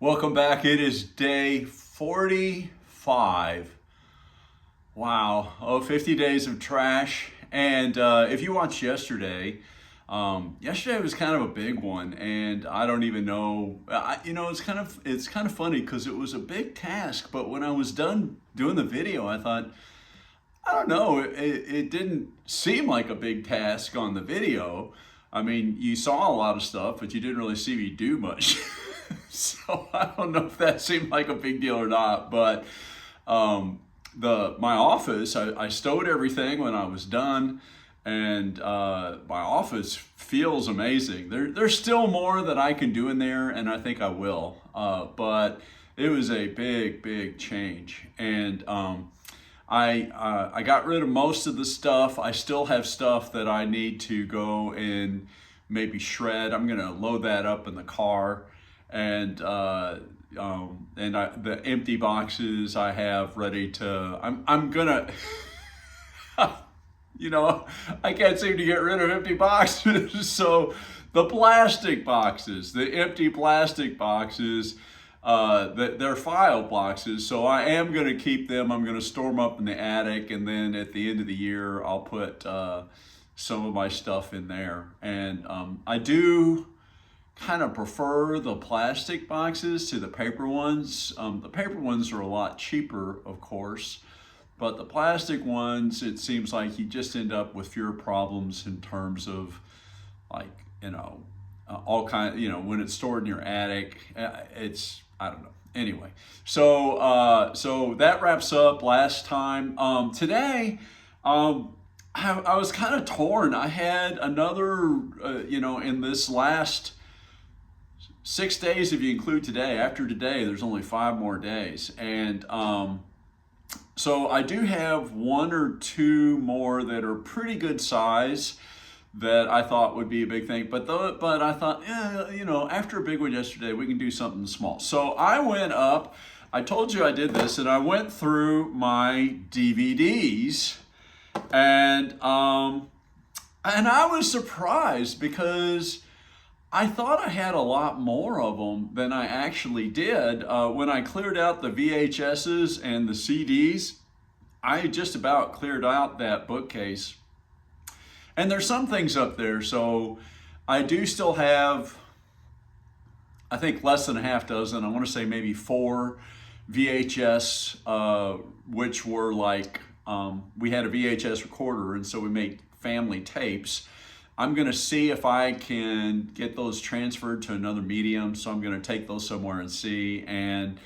Welcome back. It is day 45. Wow. 50 days of trash. And if you watched yesterday, yesterday was kind of a big one, and I don't even know. It's kind of funny because it was a big task. But when I was done doing the video, I thought, I don't know. It didn't seem like a big task on the video. I mean, you saw a lot of stuff, but you didn't really see me do much. So I don't know if that seemed like a big deal or not. But my office, I stowed everything when I was done, and my office feels amazing. There's still more that I can do in there, and I think I will. But it was a big change, and I got rid of most of the stuff. I still have stuff that I need to go and maybe shred. I'm gonna load that up in the car, and the empty boxes I have ready to. I'm gonna. I can't seem to get rid of empty boxes. So the plastic boxes, the empty plastic boxes, they're file boxes. So I am going to keep them. I'm going to store them up in the attic, and then at the end of the year, I'll put some of my stuff in there. And I do kind of prefer the plastic boxes to the paper ones. The paper ones are a lot cheaper, of course. But the plastic ones, it seems like you just end up with fewer problems in terms of, like, all kind. When it's stored in your attic, I don't know. Anyway, so that wraps up last time. Today, I was kind of torn. I had another, in this last 6 days, if you include today. After today, there's only 5 more days, and so I do have one or two more that are pretty good size that I thought would be a big thing. But I thought, after a big one yesterday, we can do something small. So I went up. I told you I did this, and I went through my DVDs, and I was surprised because I thought I had a lot more of them than I actually did. When I cleared out the VHSs and the CDs, I just about cleared out that bookcase. And there's some things up there, so I do still have, I think, less than a half dozen. I want to say maybe 4 VHS, which were like, we had a VHS recorder, and so we made family tapes. I'm going to see if I can get those transferred to another medium. So I'm going to take those somewhere and see. And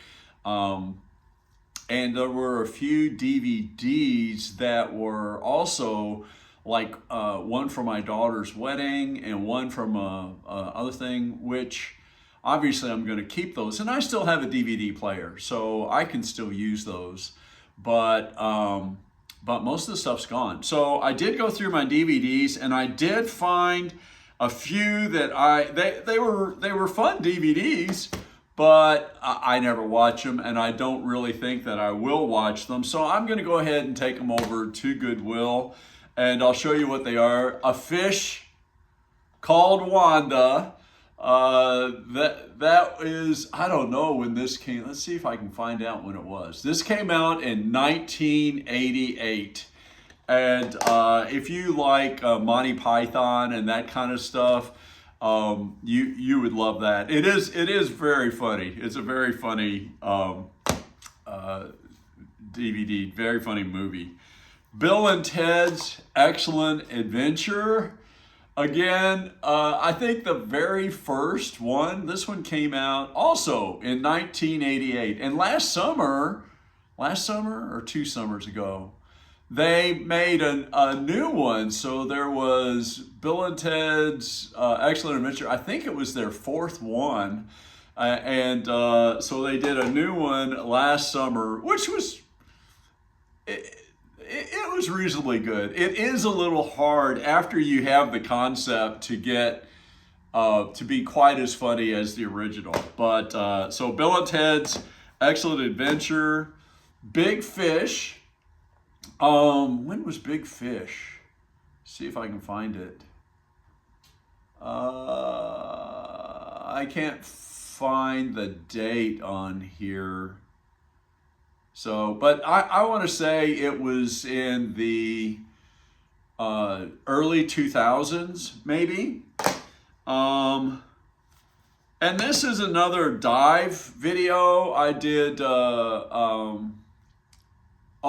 there were a few DVDs that were also like one for my daughter's wedding and one from a other thing, which obviously I'm going to keep those. And I still have a DVD player, so I can still use those. But most of the stuff's gone. So I did go through my DVDs, and I did find a few that they were fun DVDs, but I never watch them, and I don't really think that I will watch them. So I'm going to go ahead and take them over to Goodwill, and I'll show you what they are. A fish called Wanda. That is, I don't know when this came. Let's see if I can find out when it was. This came out in 1988, and if you like Monty Python and that kind of stuff, you would love that. It is very funny. It's a very funny DVD, very funny movie. Bill and Ted's Excellent Adventure. Again, I think the very first one, this one came out also in 1988. And last summer or 2 summers ago, they made a new one. So there was Bill and Ted's Excellent Adventure. I think it was their 4th one. So they did a new one last summer, which was... It was reasonably good. It is a little hard after you have the concept to get to be quite as funny as the original. But so Bill and Ted's Excellent Adventure, Big Fish. When was Big Fish? See if I can find it. I can't find the date on here. So, but I want to say it was in the early 2000s, maybe. And this is another dive video I did. Oh,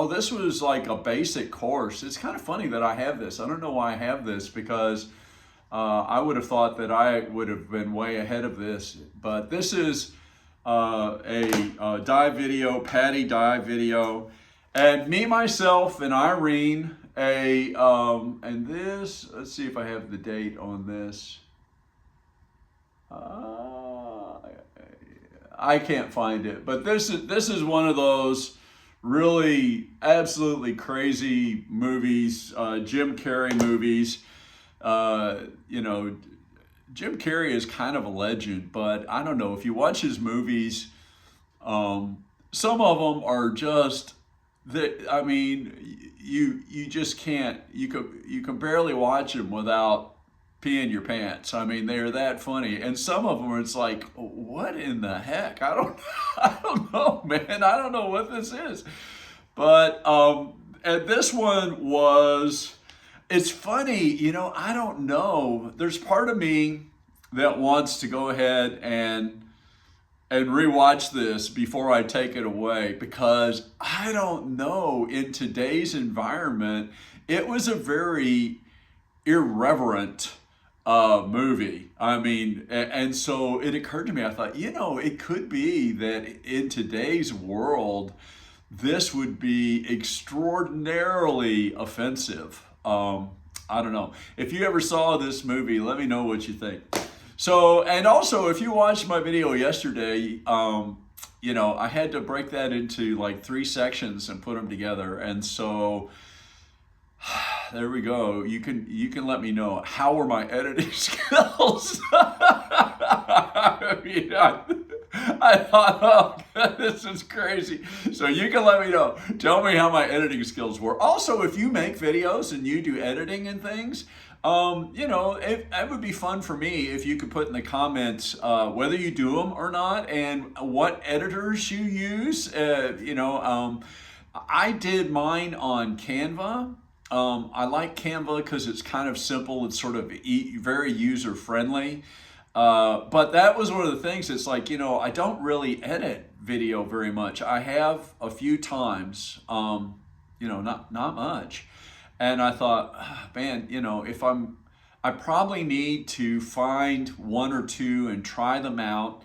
this was like a basic course. It's kind of funny that I have this. I don't know why I have this, because I would have thought that I would have been way ahead of this. But this is a dive video, Patty dive video. And me, myself, and Irene, and this, let's see if I have the date on this. I can't find it, but this is one of those really absolutely crazy movies, Jim Carrey movies. You know, Jim Carrey is kind of a legend, but I don't know, if you watch his movies, some of them are just I mean, you just can't, you can barely watch them without peeing your pants. I mean, they're that funny. And some of them, it's like, what in the heck? I don't know, man. I don't know what this is. But and this one was, it's funny, you know, I don't know. There's part of me that wants to go ahead and rewatch this before I take it away, because I don't know, in today's environment, it was a very irreverent movie. I mean, and so it occurred to me, I thought, you know, it could be that in today's world, this would be extraordinarily offensive. I don't know. If you ever saw this movie, let me know what you think. So, and also, if you watched my video yesterday, you know, I had to break that into like 3 sections and put them together. And so there we go. You can let me know, how were my editing skills? I mean, I thought, oh, this is crazy. So you can let me know. Tell me how my editing skills were. Also, if you make videos and you do editing and things, you know, it would be fun for me if you could put in the comments whether you do them or not, and what editors you use. You know, I did mine on Canva. I like Canva because it's kind of simple. It's sort of very user friendly. But that was one of the things. It's like, you know, I don't really edit video very much. I have a few times, you know, not much. And I thought, man, you know, I probably need to find 1 or 2 and try them out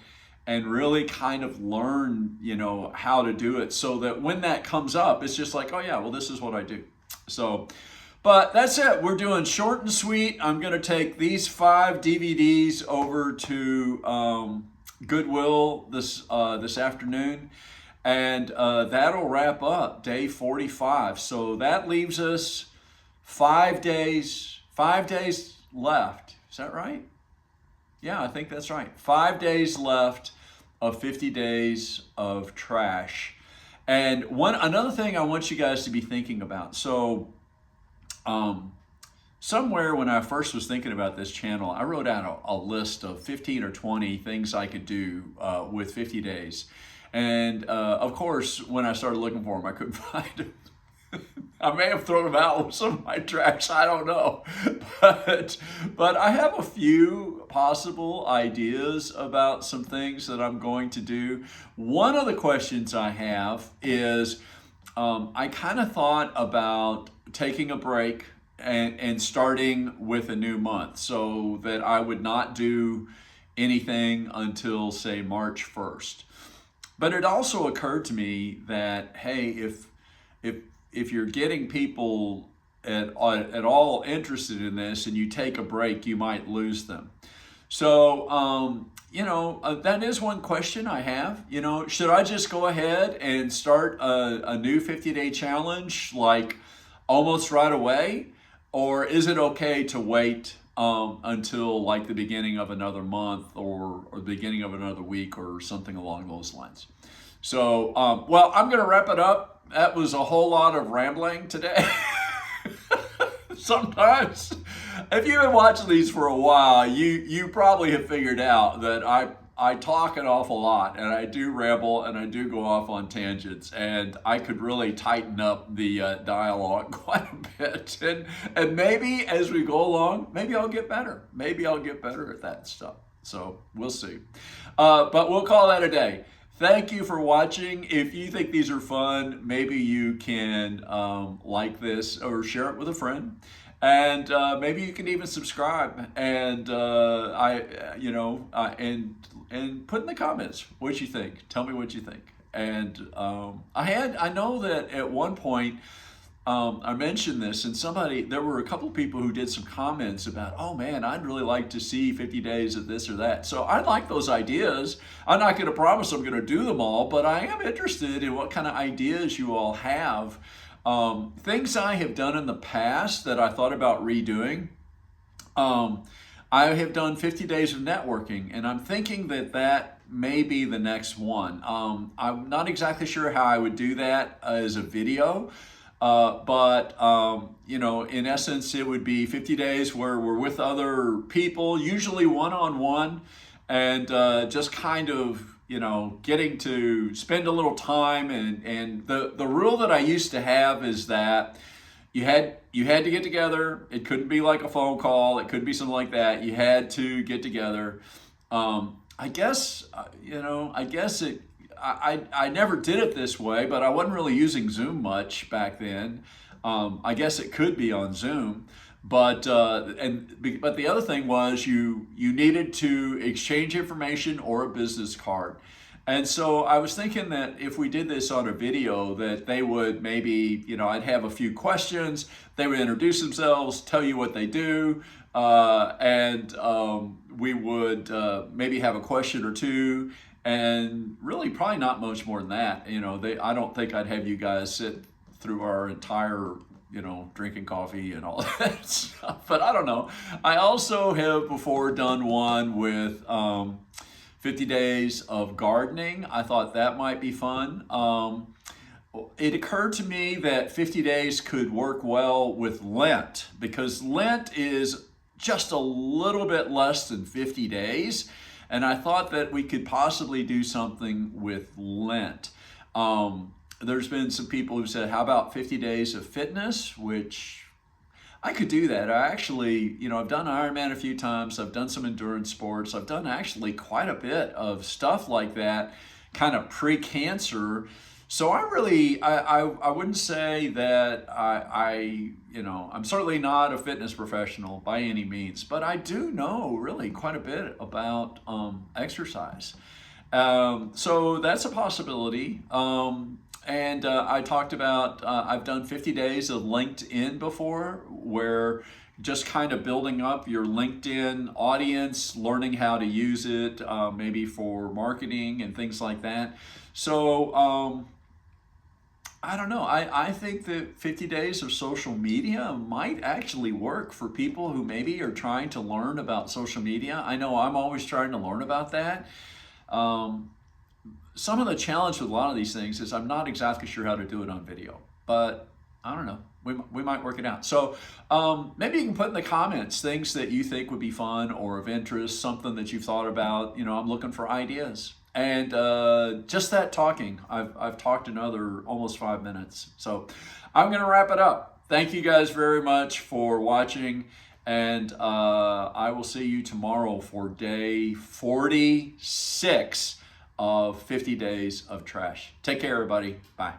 and really kind of learn, you know, how to do it, so that when that comes up, it's just like, oh yeah, well, this is what I do. So, but that's it. We're doing short and sweet. I'm going to take these 5 DVDs over to Goodwill this afternoon, and that'll wrap up day 45. So that leaves us 5 days left. Is that right? Yeah, I think that's right. 5 days left of 50 days of trash. And another thing I want you guys to be thinking about. So, somewhere when I first was thinking about this channel, I wrote out a list of 15 or 20 things I could do with 50 days. And of course, when I started looking for them, I couldn't find them. I may have thrown them out with some of my trash, I don't know. But I have a few possible ideas about some things that I'm going to do. One of the questions I have is, I kind of thought about taking a break and starting with a new month, so that I would not do anything until, say, March 1st. But it also occurred to me that, hey, if you're getting people at all interested in this and you take a break, you might lose them. So, you know, that is one question I have. You know, should I just go ahead and start a new 50-day challenge like almost right away? Or is it okay to wait until like the beginning of another month or the beginning of another week or something along those lines? So, well, I'm going to wrap it up. That was a whole lot of rambling today. Sometimes, if you've been watching these for a while, you probably have figured out that I talk an awful lot, and I do ramble, and I do go off on tangents, and I could really tighten up the dialogue quite a bit. And maybe as we go along, maybe I'll get better. Maybe I'll get better at that stuff. So we'll see. But we'll call that a day. Thank you for watching. If you think these are fun, maybe you can like this or share it with a friend. And maybe you can even subscribe and and put in the comments what you think. Tell me what you think. And I know that at one point I mentioned this, and there were a couple of people who did some comments about, oh man, I'd really like to see 50 days of this or that. So I like those ideas. I'm not going to promise I'm going to do them all, but I am interested in what kind of ideas you all have. Things I have done in the past that I thought about redoing. I have done 50 days of networking, and I'm thinking that may be the next one. I'm not exactly sure how I would do that as a video. But in essence, it would be 50 days where we're with other people, usually one-on-one, and just kind of, getting to spend a little time. And the rule that I used to have is that you had to get together. It couldn't be like a phone call. It couldn't be something like that. You had to get together. I guess I never did it this way, but I wasn't really using Zoom much back then. I guess it could be on Zoom, but the other thing was you needed to exchange information or a business card. And so I was thinking that if we did this on a video, that they would maybe, I'd have a few questions, they would introduce themselves, tell you what they do, and we would maybe have a question or two. And really, probably not much more than that. I don't think I'd have you guys sit through our entire, drinking coffee and all that stuff. But I don't know. I also have before done one with 50 days of gardening. I thought that might be fun. It occurred to me that 50 days could work well with Lent, because Lent is just a little bit less than 50 days. And I thought that we could possibly do something with Lent. There's been some people who said, how about 50 days of fitness? Which I could do that. I actually, I've done Ironman a few times. I've done some endurance sports. I've done actually quite a bit of stuff like that, kind of pre-cancer. So I wouldn't say that I'm certainly not a fitness professional by any means, but I do know really quite a bit about exercise. So that's a possibility. And I talked about, I've done 50 days of LinkedIn before, where just kind of building up your LinkedIn audience, learning how to use it, maybe for marketing and things like that. So, I don't know. I think that 50 days of social media might actually work for people who maybe are trying to learn about social media. I know I'm always trying to learn about that. Some of the challenge with a lot of these things is I'm not exactly sure how to do it on video, but I don't know. We might work it out. So maybe you can put in the comments things that you think would be fun or of interest, something that you've thought about. I'm looking for ideas. And just that talking, I've talked another almost 5 minutes. So I'm going to wrap it up. Thank you guys very much for watching. And I will see you tomorrow for day 46 of 50 Days of Trash. Take care, everybody. Bye.